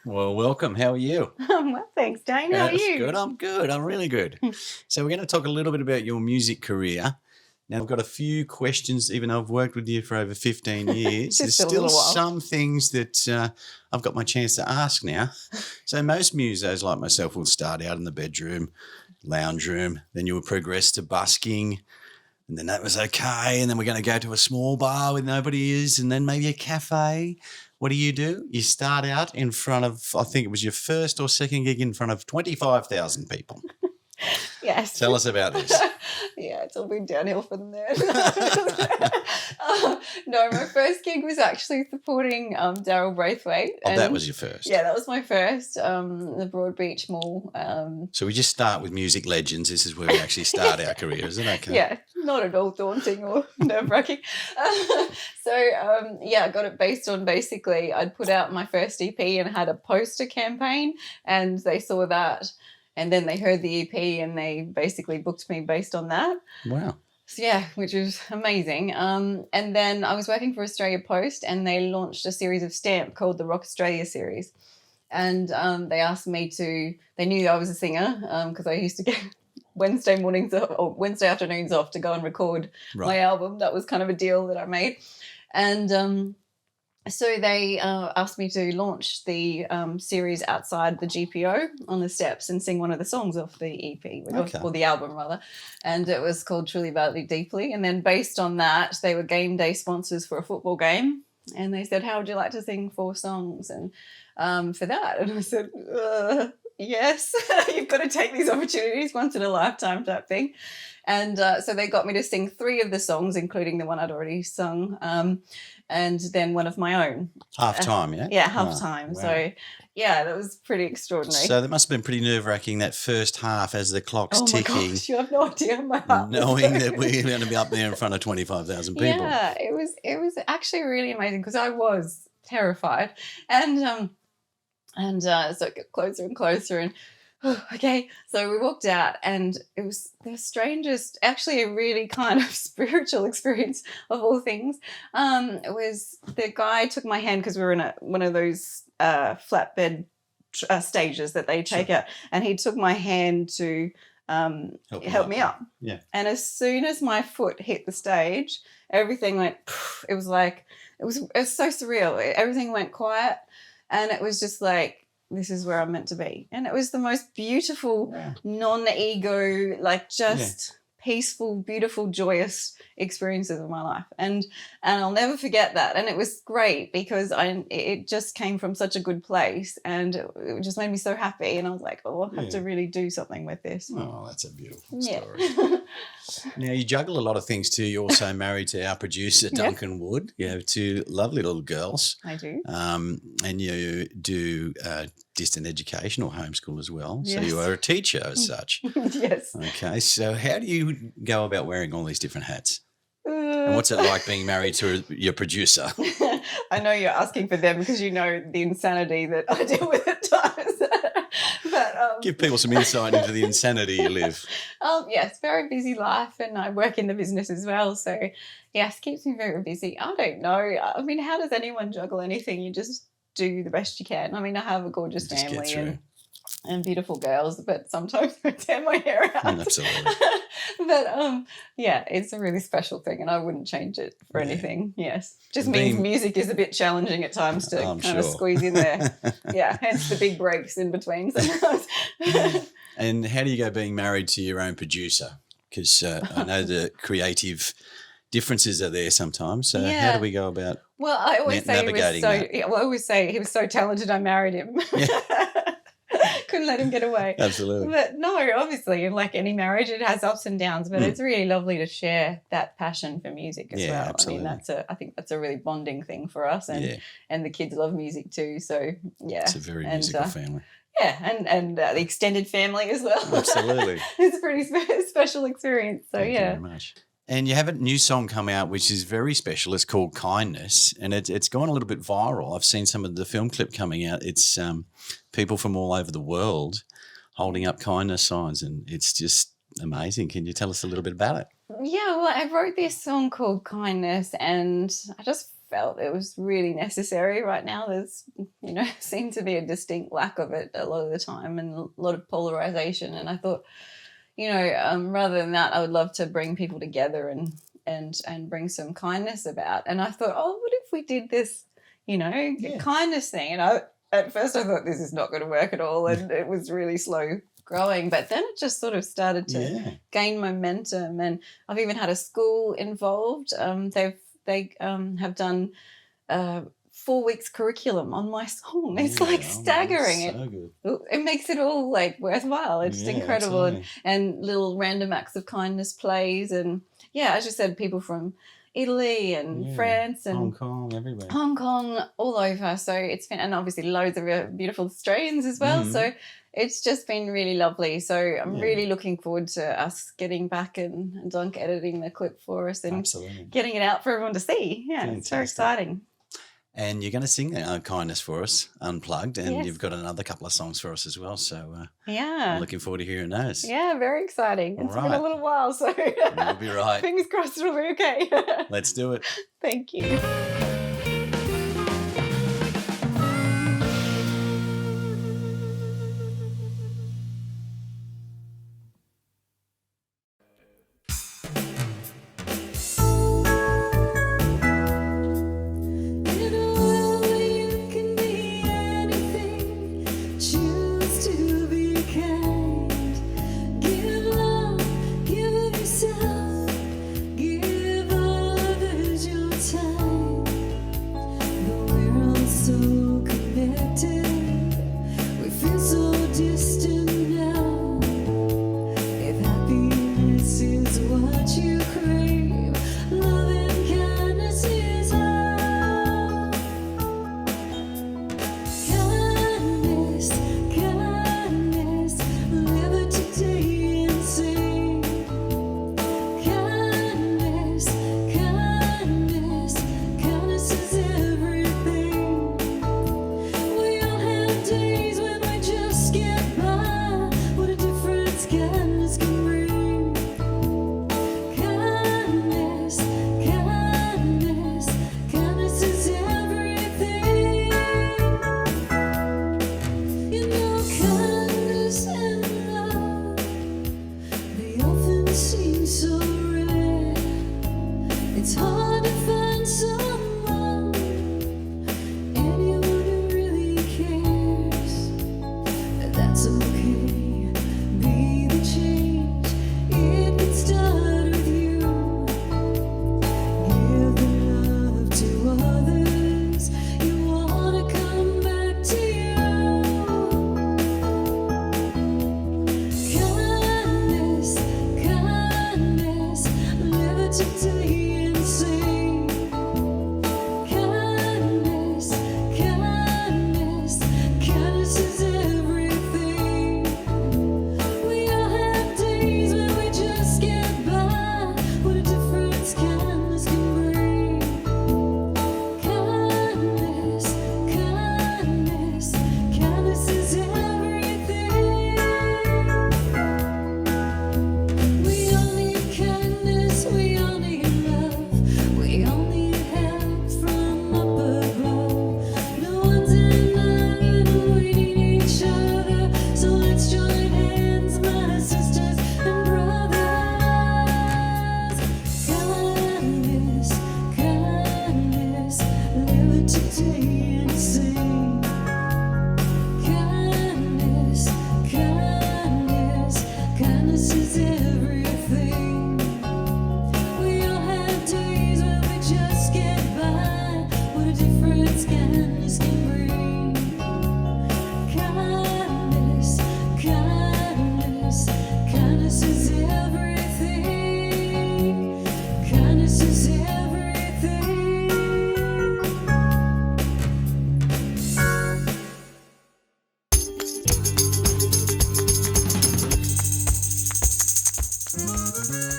Well, welcome. How are you? Well, thanks, Dane. How are That's you? good. I'm good. I'm really good. So we're going to talk a little bit about your music career. Now, I've got a few questions, even though I've worked with you for over 15 years. Just There's a still little while. some things that I've got my chance to ask now. So most musos like myself will start out in the bedroom, lounge room, then you will progress to busking, and then that was okay, and then we're going to go to a small bar where nobody is, and then maybe a cafe. What do? You start out in front of, I think it was your first or second gig in front of 25,000 people. Yes. Tell us about this. Yeah, it's all been downhill from there. No, my first gig was actually supporting Daryl Braithwaite. Oh, that was your first. Yeah, that was my first, the Broadbeach Mall. So we just start with music legends. This is where we actually start our career, is it? Okay. Yeah, not at all daunting or nerve-wracking. I got it based on basically I'd put out my first EP and had a poster campaign, and they saw that. And then they heard the EP and they basically booked me based on that. Wow. So, yeah, which was amazing. And then I was working for Australia Post and they launched a series of stamp called the Rock Australia series. And they asked me they knew I was a singer because I used to get Wednesday mornings or Wednesday afternoons off to go and record my album. That was kind of a deal that I made. And so they asked me to launch the series outside the GPO on the steps and sing one of the songs off the EP, or the album rather, and it was called Truly Badly Deeply. And then based on that, they were game day sponsors for a football game, and they said, how would you like to sing 4 songs and for that? And I said, yes, you've got to take these opportunities, once in a lifetime type thing. And so they got me to sing 3 of the songs, including the one I'd already sung, and then one of my own. Half time, yeah? Yeah, half time. Wow. So, yeah, that was pretty extraordinary. So that must have been pretty nerve-wracking, that first half as the clock's ticking. Oh, my gosh, you have no idea. My heart knowing that we're going to be up there in front of 25,000 people. Yeah, it was actually really amazing because I was terrified. And so it got closer and closer and okay, so we walked out and it was the strangest, actually a really kind of spiritual experience of all things. It was the guy took my hand because we were in one of those flatbed stages that they take out, and he took my hand to help me up. Yeah. And as soon as my foot hit the stage, everything went, it was so surreal. Everything went quiet and it was just like, this is where I'm meant to be. And it was the most beautiful, non-ego, peaceful, beautiful, joyous experiences of my life. And I'll never forget that. And it was great because it just came from such a good place and it just made me so happy. And I was like, I have to really do something with this. Oh, that's a beautiful story. Now, you juggle a lot of things too. You're also married to our producer, Duncan Wood. You have 2 lovely little girls. I do. And you do distant education or homeschool as well. Yes. So you are a teacher as such. Yes. Okay. So how do you go about wearing all these different hats? And what's it like being married to your producer? I know you're asking for them because you know the insanity that I deal with at times. But give people some insight into the insanity you live. Yes, very busy life, and I work in the business as well. So, yes, keeps me very busy. I don't know. I mean, how does anyone juggle anything? You just do the best you can. I mean, I have a gorgeous family and beautiful girls, but sometimes I tear my hair out. Absolutely. But it's a really special thing, and I wouldn't change it for anything. Yes, just means music is a bit challenging at times to of squeeze in there. Yeah, hence the big breaks in between sometimes. And how do you go being married to your own producer? Because I know the creative differences are there sometimes. So how do we go about? Well, I always say he was so talented. I married him. Yeah. Couldn't let him get away. Absolutely. But no, obviously, like any marriage, it has ups and downs, but it's really lovely to share that passion for music as well. Absolutely. I mean, I think that's a really bonding thing for us, and the kids love music too. So it's a very musical family. Yeah, and the extended family as well. Absolutely. It's a pretty special experience. So Thank you very much. And you have a new song come out which is very special. It's called Kindness, and it's gone a little bit viral. I've seen some of the film clip coming out. It's people from all over the world holding up kindness signs, and it's just amazing. Can you tell us a little bit about it? Yeah, well, I wrote this song called Kindness, and I just felt it was really necessary right now. There's, seemed to be a distinct lack of it a lot of the time and a lot of polarization. And I thought, rather than that, I would love to bring people together and bring some kindness about. And I thought, what if we did this, kindness thing? And at first I thought this is not going to work at all, and it was really slow growing. But then it just sort of started to gain momentum, and I've even had a school involved. They have done 4 weeks curriculum on my song. It's staggering. So good. It makes it all worthwhile. It's just incredible, and little random acts of kindness plays, and as you said, people from Italy and France and Hong Kong, everywhere. Hong Kong, all over. So it's been, and obviously loads of beautiful Australians as well. So it's just been really lovely. So I'm really looking forward to us getting back and Dunk editing the clip for us and getting it out for everyone to see. Yeah, Fantastic. It's very exciting. And you're going to sing Kindness for us, Unplugged, and you've got another couple of songs for us as well. So I'm looking forward to hearing those. Yeah, very exciting. It's been a little while, so you'll be right. Fingers crossed it'll be okay. Let's do it. Thank you.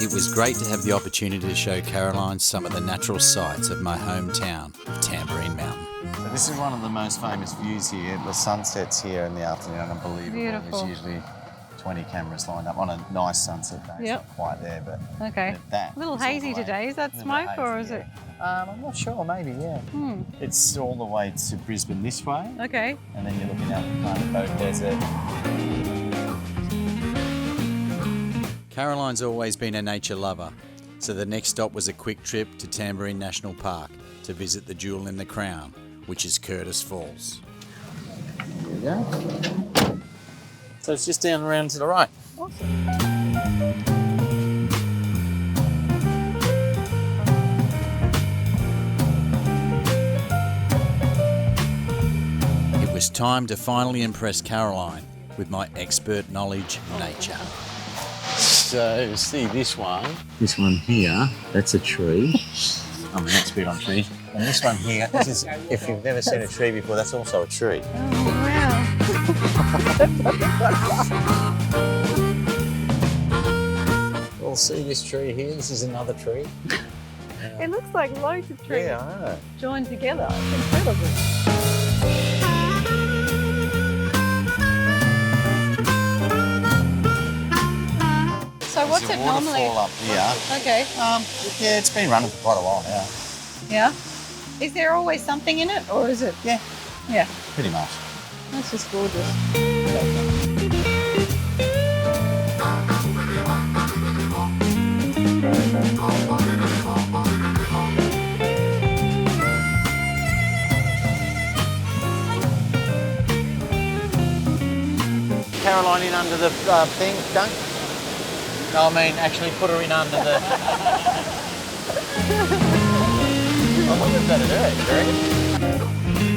It was great to have the opportunity to show Caroline some of the natural sights of my hometown of Tamborine Mountain. So this is one of the most famous views here. The sun sets here in the afternoon, unbelievable. Beautiful. There's usually 20 cameras lined up on a nice sunset day. Yep. It's not quite there, but Okay. that A little is all the hazy way- today. Is that a little smoke bit or hazy, is it? I'm not sure, maybe, yeah. It's all the way to Brisbane this way, Okay. and then you're looking out the kind of Boat Desert. Caroline's always been a nature lover, so the next stop was a quick trip to Tamborine National Park to visit the jewel in the crown, which is Curtis Falls. There you go. So it's just down around to the right. Awesome. It was time to finally impress Caroline with my expert knowledge of nature. So, see this one here, that's a tree. I'm an expert on trees. And this one here, this is, if you've never seen a tree before, that's also a tree. Oh, wow. Well, see this tree here? This is another tree. It looks like loads of trees Yeah, I know. joined together. It's incredible. So what's There's it a normally? waterfall up here. Okay. Yeah, it's been running for quite a while now. Yeah. Is there always something in it, or is it? Yeah. Yeah. Pretty much. That's just gorgeous. Caroline in under the thing, Dunk? No, I mean, actually put her in under the... I wonder if that'd hurt, do you reckon?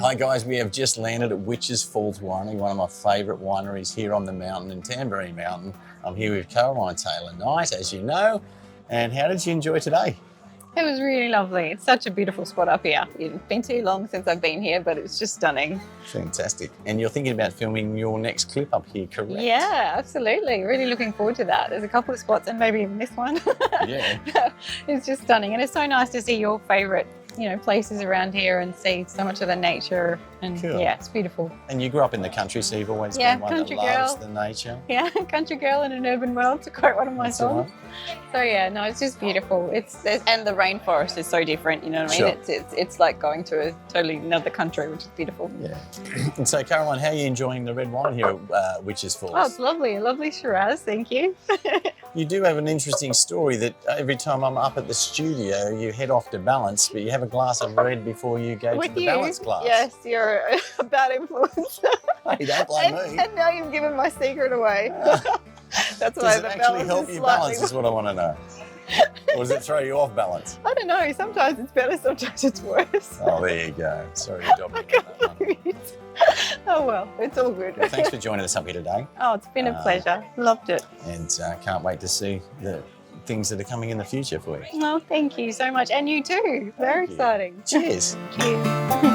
Hi guys, we have just landed at Witches Falls Winery, one of my favourite wineries here on the mountain in Tamborine Mountain. I'm here with Caroline Taylor Knight, as you know. And how did you enjoy today? It was really lovely. It's such a beautiful spot up here. It's been too long since I've been here, but it's just stunning. Fantastic. And you're thinking about filming your next clip up here, correct? Yeah, absolutely. Really looking forward to that. There's a couple of spots and maybe even this one. Yeah. It's just stunning. And it's so nice to see your favourite, places around here and see so much of the nature. And Cool. yeah, it's beautiful. And you grew up in the country, so you've always Yeah, been one that country loves girl. the nature. Yeah, country girl in an urban world, to quote one of my That's songs. right. So yeah, no, it's just beautiful. And the rainforest is so different, you know what I mean? Sure. It's like going to a totally another country, which is beautiful. Yeah. And so, Caroline, how are you enjoying the red wine here at Witches Falls? Oh, it's lovely, a lovely Shiraz, thank you. You do have an interesting story that every time I'm up at the studio, you head off to balance, but you have a glass of red before you go With to the you, balance class. yes, you're a bad influence. Hey, don't blame me. And now you've given my secret away. That's why Does it the actually balance help is you slightly. balance is what I want to know. Or does it throw you off balance? I don't know, sometimes it's better, sometimes it's worse. Oh, there you go. Sorry to dob you on that one. Oh well, it's all good. Well, thanks for joining us up here today, Oh, it's been a pleasure. Loved it. and can't wait to see the things that are coming in the future for you. Oh, thank you so much. And you too. Very Thank you. exciting. Cheers. Cheers.